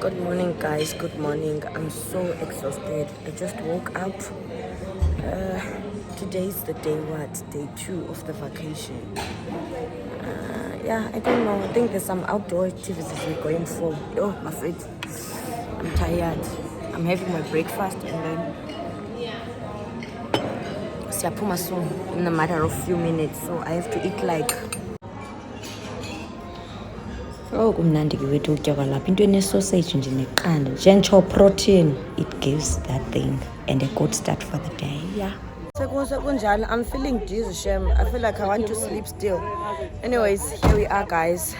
Good morning, guys. Good morning. I'm so exhausted. I just woke up. Today's the day what? Day 2 of the vacation. Yeah, I don't know. I think there's some outdoor activities we're going for. Oh, my feet. I'm tired. I'm having my breakfast and then siyapuma soon in a matter of few minutes. So I have to eat like. Oh, kumnandi ke wethu ukutya kwalapha into enesausage nje neqanda njentsho protein, it gives that thing and a good start for the day. Yeah, sekunjalo. I'm feeling dizzy, Shem. I feel like I want to sleep still. Anyways, here we are, guys.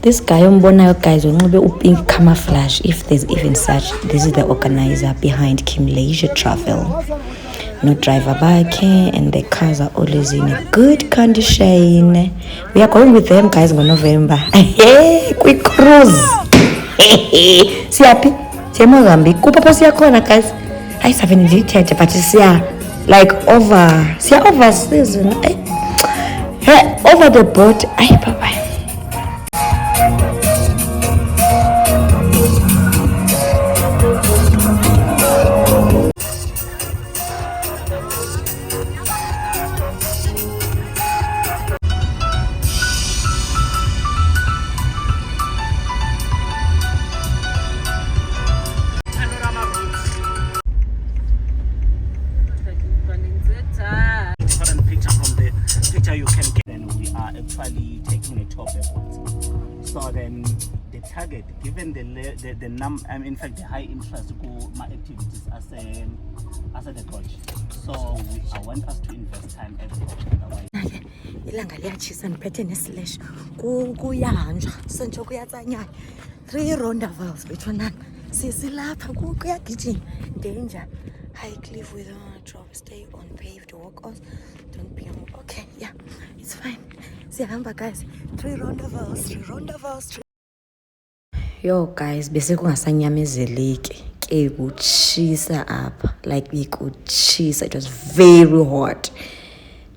This guy umbonayo, guys, unxibe pink camouflage, if there's even such. This is the organizer behind Kim Leisure Travel. No driver back, and the cars are always in a good condition. We are going with them, guys, in November. Hey, quick cruise. Siyapi? Siya Mozambique. Kupapa siya khona, guys. I haven't detailed, but siya like over season. Over the boat. Ay, bye. You can get, and we are actually taking a tour backwards. So then the target, given the number, in fact the high interest go my activities as a coach. So I want us to invest time effort. Otherwise, ilanga liyatshisa ndiphethe neslash kuyahanjwa sentsho kuyatsanyana 3 roundabouts bethonana sisilapha kuyagijima danger high cliff with drop stay on paved walk off don't be on. Okay, yeah, it's fine. Siyahamba, guys. 3 roundabouts. Yo, guys, bese kungasanyamezeleki ke kutshisa apha, like ikutshisa. It was very hot.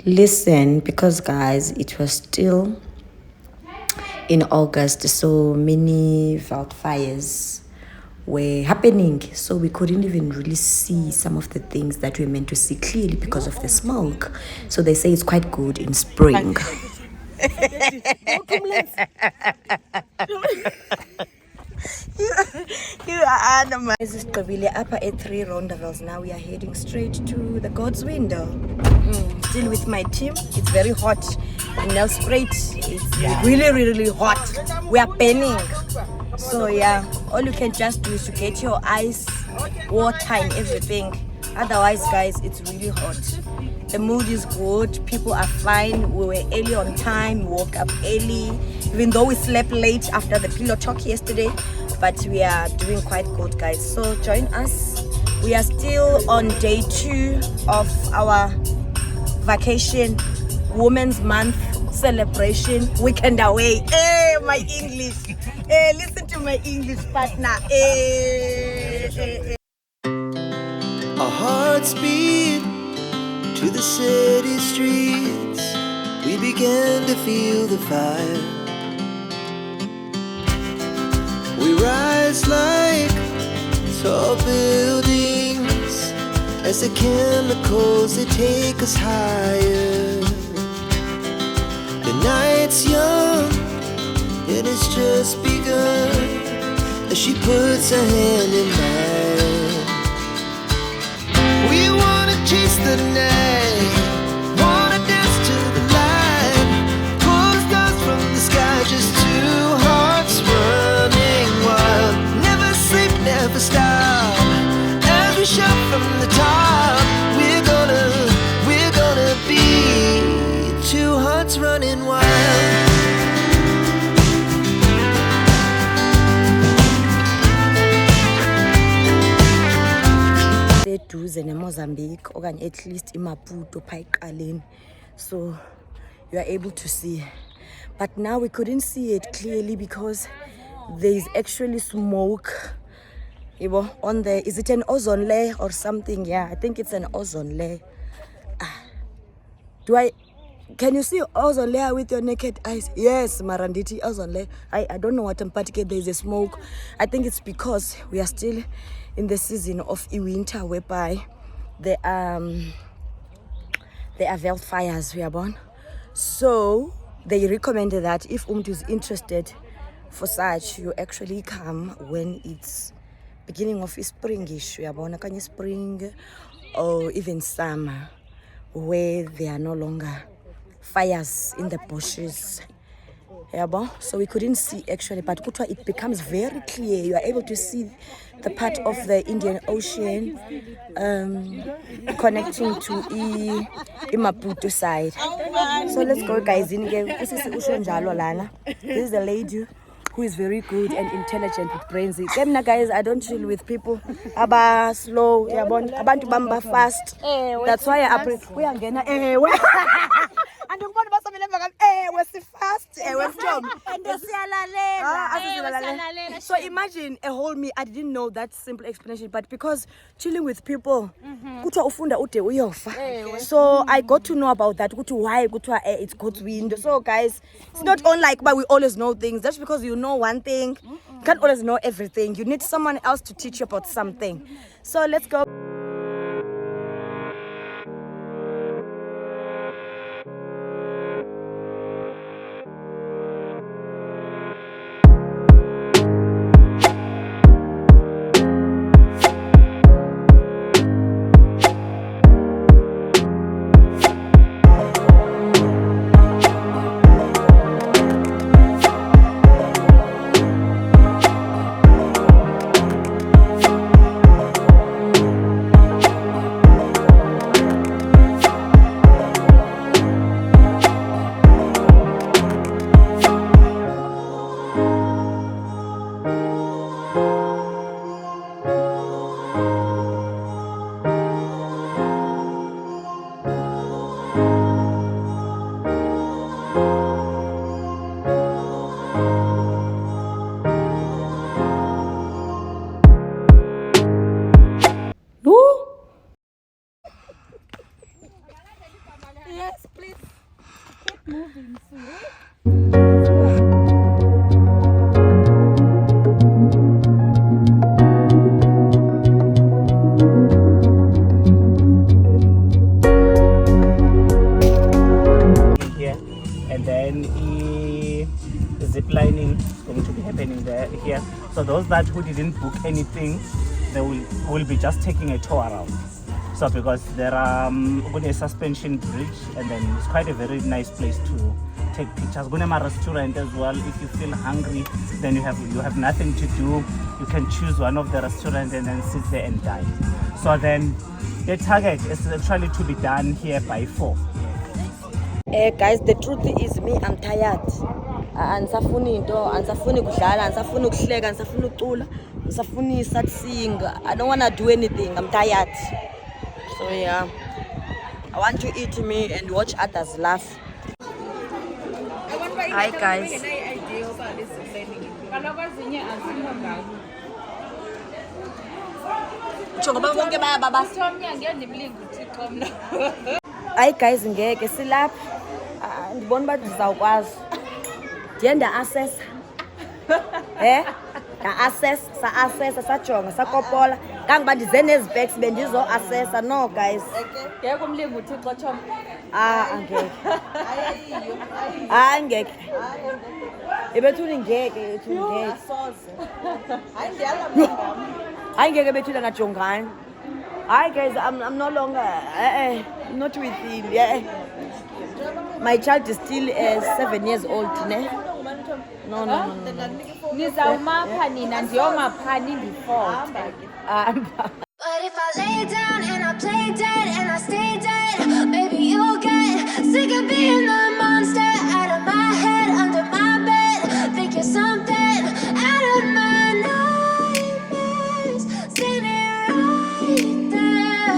Listen, because guys, it was still in August, so many wildfires were happening, so we couldn't even really see some of the things that we meant to see clearly because of the smoke. So they say it's quite good in spring. You are animal. Sigqibile apha at 3 roundabouts. Now we are heading straight to the God's Window. Still with my team. It's very hot in Nelspruit. It's really hot. We are burning. So yeah, all you can just do is to get your ice, water and everything. Otherwise, guys, it's really hot. The mood is good. People are fine. We were early on time. We woke up early, even though we slept late after the pillow talk yesterday. But we are doing quite good, guys. So join us. We are still on day 2 of our vacation, Women's Month celebration, weekend away. Hey, my English. Hey, listen to my English partner. Hey. Our hearts beat to the city streets. We began to feel the fire. We rise like tall buildings as the chemicals, they take us higher. The night's young and it's just begun as she puts her hand in mine. We wanna chase the night, wanna dance to the light, pull the stars from the sky, just 2 hearts running wild. Never sleep, never stop, as we shout from the top. We're gonna be 2 hearts running wild. Eduze neMozambique okanye at least iMaputo pha eqaleni, so you are able to see. But now we couldn't see it clearly because there is actually smoke on there. Is it an ozone layer or something? Yeah, I think it's an ozone layer. Can you see ozone layer with your naked eyes? Yes, Maranditi, ozone layer. I don't know what particular there is a smoke. I think it's because we are still in the season of winter, whereby there are wildfires, we are born. So they recommended that if is interested for such, you actually come when it's beginning of springish, we are born, spring or even summer, where there are no longer fires in the bushes. Yeah, so we couldn't see actually, but Kutwa, it becomes very clear. You are able to see the part of the Indian Ocean connecting to Maputo side. So let's go, guys. This is the lady who is very good and intelligent with brains. Guys, I don't chill with people aba slow, abantu bamba fast. That's why I appreciate. And so imagine a whole me. I didn't know that simple explanation, but because chilling with people, so I got to know about that. Why it's God's wind. So guys, it's not on like, but we always know things. That's because you know one thing, you can't always know everything. You need someone else to teach you about something. So let's go. Yes, please. Keep moving, here, and then zip lining is going to be happening here. So those that who didn't book anything, they will be just taking a tour around. So because there are a suspension bridge, and then it's quite a very nice place to take pictures. Gunema restaurant as well. If you feel hungry, then you have nothing to do, you can choose one of the restaurants and then sit there and dine. So then the target is actually to be done here by 4. Guys, the truth is me, I'm tired. Ansafuni into, ansafuni kudlala, ansafuni ukuhleka, ansafuni ucula, ansafuni sightseeing. I don't want to do anything. I'm tired. So yeah, I want to eat me and watch others laugh. Hi guys. Hi guys, ngeke silapha. Ndibona bathi ndizawukwazi. Ndiye nda-assess. Sa-assess, sajonga, sakopola. Kangoba ndize nezi-specs bendizo-assessa. No guys. Ngeke umlingo uThixo Chom. Angeke. Angeke. Ebethuli ngeke, ethi ngeke. Hayi ndiyala mngam. Hayi ngeke bethule ngajongani. Hi guys, I'm no longer I'm not with him. Yeah. My child is still 7 years old, ne? No. Nizawumapha nina ndiyomapha before. But if I lay down and I play dead and I stay dead, maybe you'll get sick of being the monster out of my head, under my bed. Think you're something out of my nightmares, standing right there.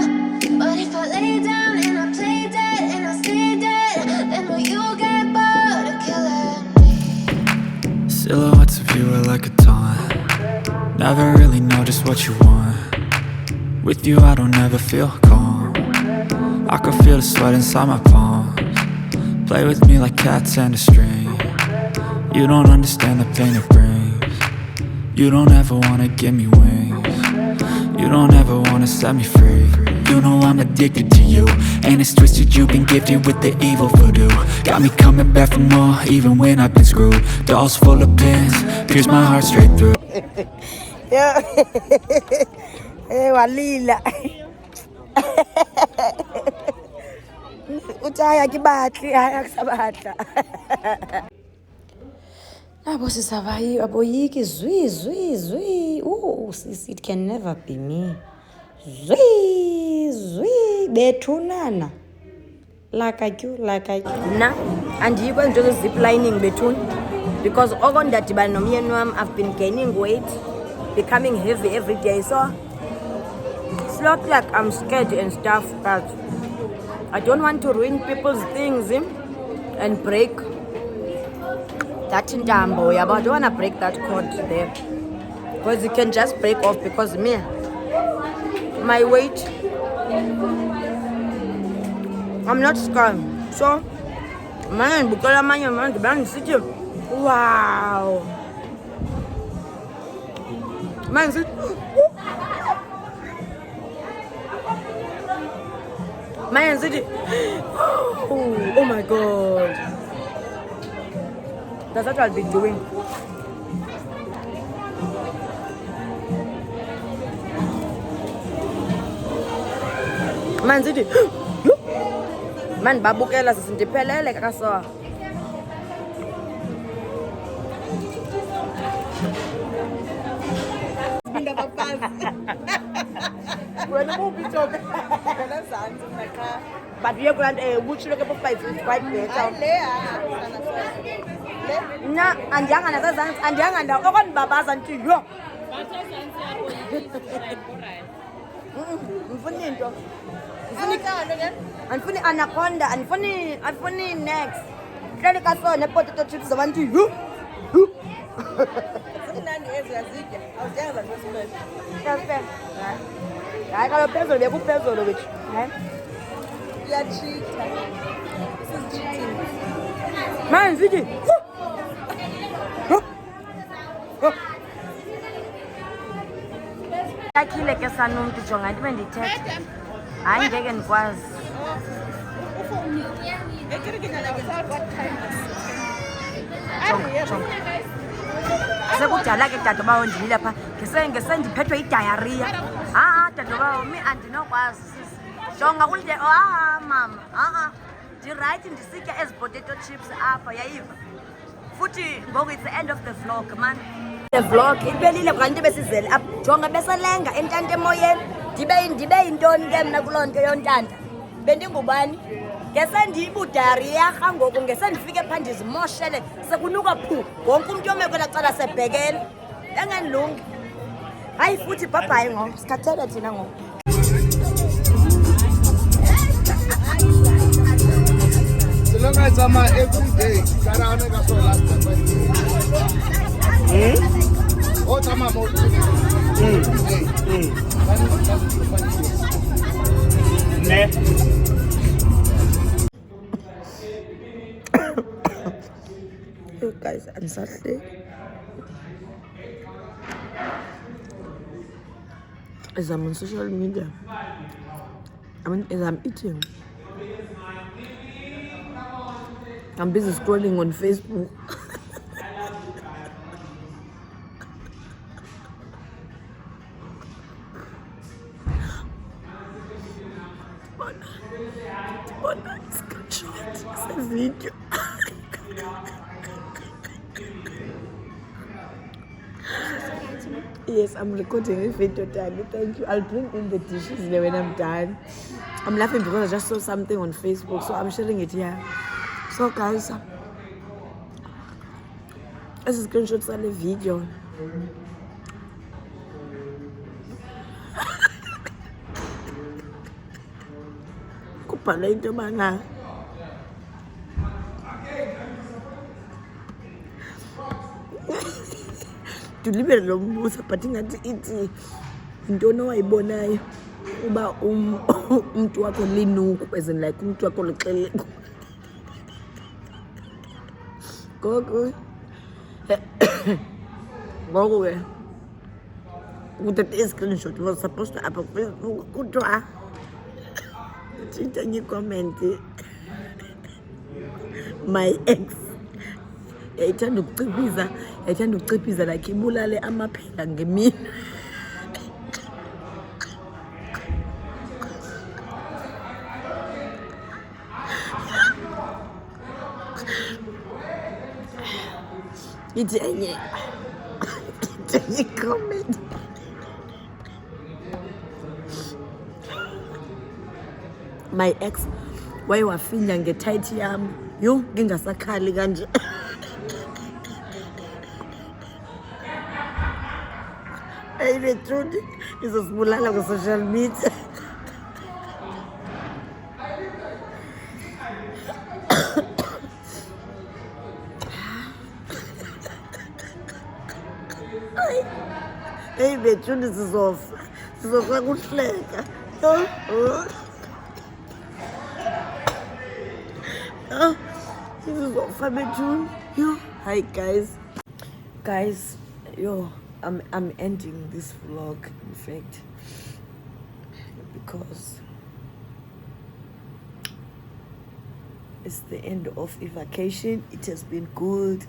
But if I lay down and I play dead and I stay dead, then will you get bored of killing me? Silhouettes of you are like a taunt. Never really know just what you want. With you I don't ever feel calm. I can feel the sweat inside my palms. Play with me like cats and a string. You don't understand the pain it brings. You don't ever wanna give me wings. You don't ever wanna set me free. You know I'm addicted to you, and it's twisted, you've been gifted with the evil voodoo. Got me coming back for more, even when I've been screwed. Dolls full of pins, pierce my heart straight through. Yeah. Walila. Utaya kibatli ayakusabatla. Nabo sisabayi aboyiki zwi. Oh, sis, it can never be me. Zwi bethunana. Like I do. Na and you going to do zip lining between because ogon that I've been gaining weight, becoming heavy every day. So it's not like I'm scared and stuff, but I don't want to ruin people's things and break that ndambo. Yeah, but I don't want to break that cord there because you can just break off because my weight, I'm not scared. So man, bukola man city. Wow. Man city. Man city. Oh my god. That's what I'll be doing. Man city. Man babukela sisindiphelele kakasoa. But we are going to which look at 5 is quite better. Na and young and the babas and to you. And funny anaconda and funny next. Try to saw the potato chips the one to you. I got a pencil, they put pencil which. Yeah, cheating. This is cheating. Man, Vidi. Akile ke sanumntu jonga ndibe ndithetha. Hayi ngeke ndikwazi. Sekudala ke dadobawo ndilile pha ngesendiphethwe idiarrhea. Dadobawo mi andinokwazi sisi. Jonga ulide mama. Right ndisitya ezi potato chips apha yayiva. Futhi ngoku it's the end of the vlog man. The vlog iphelile kanti besizele apha. Jonga beselenga entanta emoyeni. Ndibe intoni ke mina kulonto yontanta. Bendingubani? Ngesendiyibudiarrhea ngoku ngesendifike pha ndizimoshele sekunuka phu. Wonke umuntu yomekwela cala sebhekele. Engendilungi. Hayi futhi bye ngoku. Sikhathele thina ngoku. Long as I'm every day, You guys, I'm sorry. As I'm on social media, as I'm eating, I'm busy scrolling on Facebook. Screenshot. It's a video. Yes, I'm recording a video, Daddy. Thank you. I'll bring in the dishes when I'm done. I'm laughing because I just saw something on Facebook, so I'm sharing it here. So guys, this is screenshots of the video. Kupala into bana. Tulibele lo mbuzo but ngathi ithi intoni wayibonayo uba umuntu wakho linuku as in like umuntu wakho lixeleko. Goku. Goku. With the screenshot was supposed to happen. Good draw. Any comment. My ex. Yaithanda ukuciphiza like ibulale amaphela ngemini. It's any comment. My ex wayewafinya ngetight yam yo ngingasakhali kanje. Hey, the truth is usibulala ku social media. Hey, the truth is sizofa kuhleka. This is what Fabetu. Yo, hi guys, yo, I'm ending this vlog, in fact, because it's the end of a vacation. It has been good.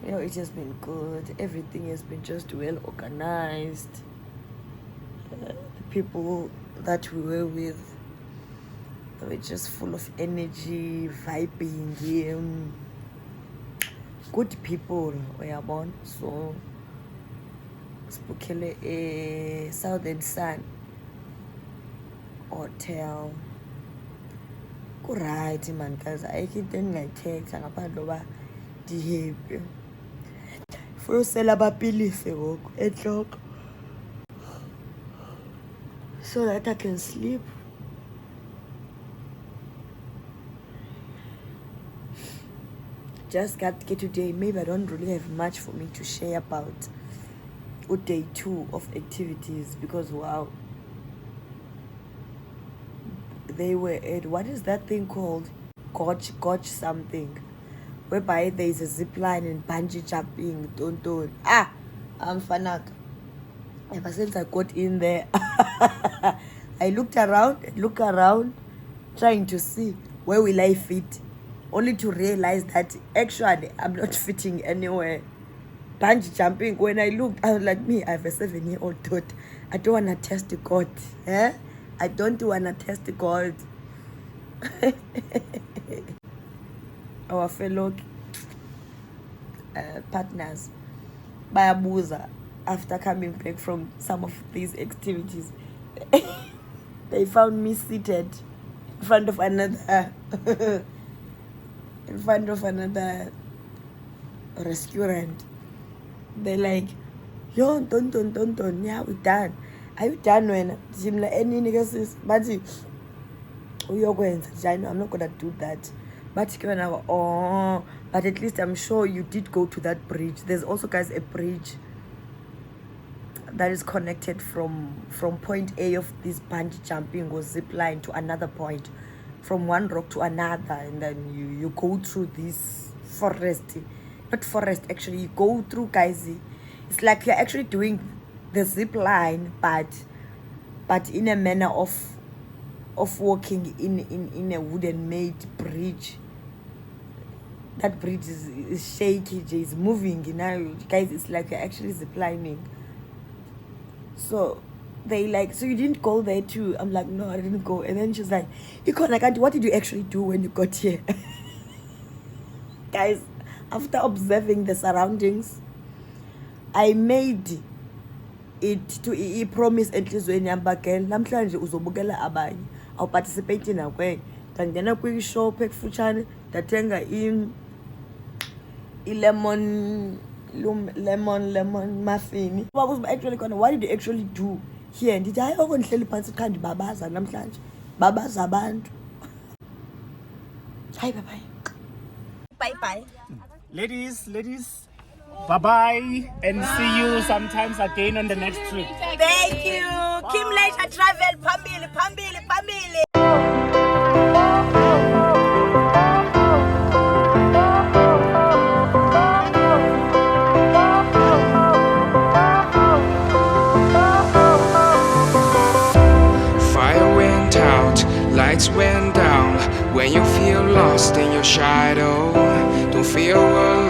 You know, it has been good. Everything has been just well organized. The people that we were with, they were just full of energy, vibing, good people. We are born so spokele a Southern Sun Hotel. Go right, man, guys. I keep them like text and about over the happy. For sell about pills, a joke, so that I can sleep. Just got to get today. Maybe I don't really have much for me to share about day 2 of activities because wow, they were at what is that thing called? Gotch something, whereby there is a zip line and bungee jumping. Don't. I'm fanak. Ever since I got in there, I looked around, trying to see where will I fit, only to realize that actually I'm not fitting anywhere. Bungee jumping, when I looked, I was like, I have a 7-year-old daughter. I don't want to test the God. I don't want to test the God. Our fellow partners, bayabuza, after coming back from some of these activities, they found me seated in front of another restaurant. They're like, yo, don't, yeah, we're done. Are you done when Jimla any niggas but you're going to I'm not gonna do that. But but at least I'm sure you did go to that bridge. There's also, guys, a bridge that is connected from point A of this bungee jumping or zip line to another point, from one rock to another, and then you go through this forest. Not forest, actually, you go through, guys. It's like you're actually doing the zip line, but in a manner of walking in a wooden made bridge. That bridge is shaky, it's moving, you know, guys. It's like you're actually ziplining. So they like, so you didn't go there too? I'm like, no, I didn't go. And then she's like, what did you actually do when you got here? Guys, after observing the surroundings, I made it to promise enhlizweni yami bagel namhlanje uzobukela abanye. I'll participate in a way. Ngangena kwi-shop ekufutshane ndathenga lemon muffin. Actually, what did you actually do here? Ndithi hayi okondihleli phantsi qha ndibabaza namhlanje. Babaza abantu. Hi, bye. Ladies, bye-bye, and see you sometimes again on the next trip. Thank you. Kim Leisure Travel, pambili. lights went down, when you feel lost in your shadow, don't fear what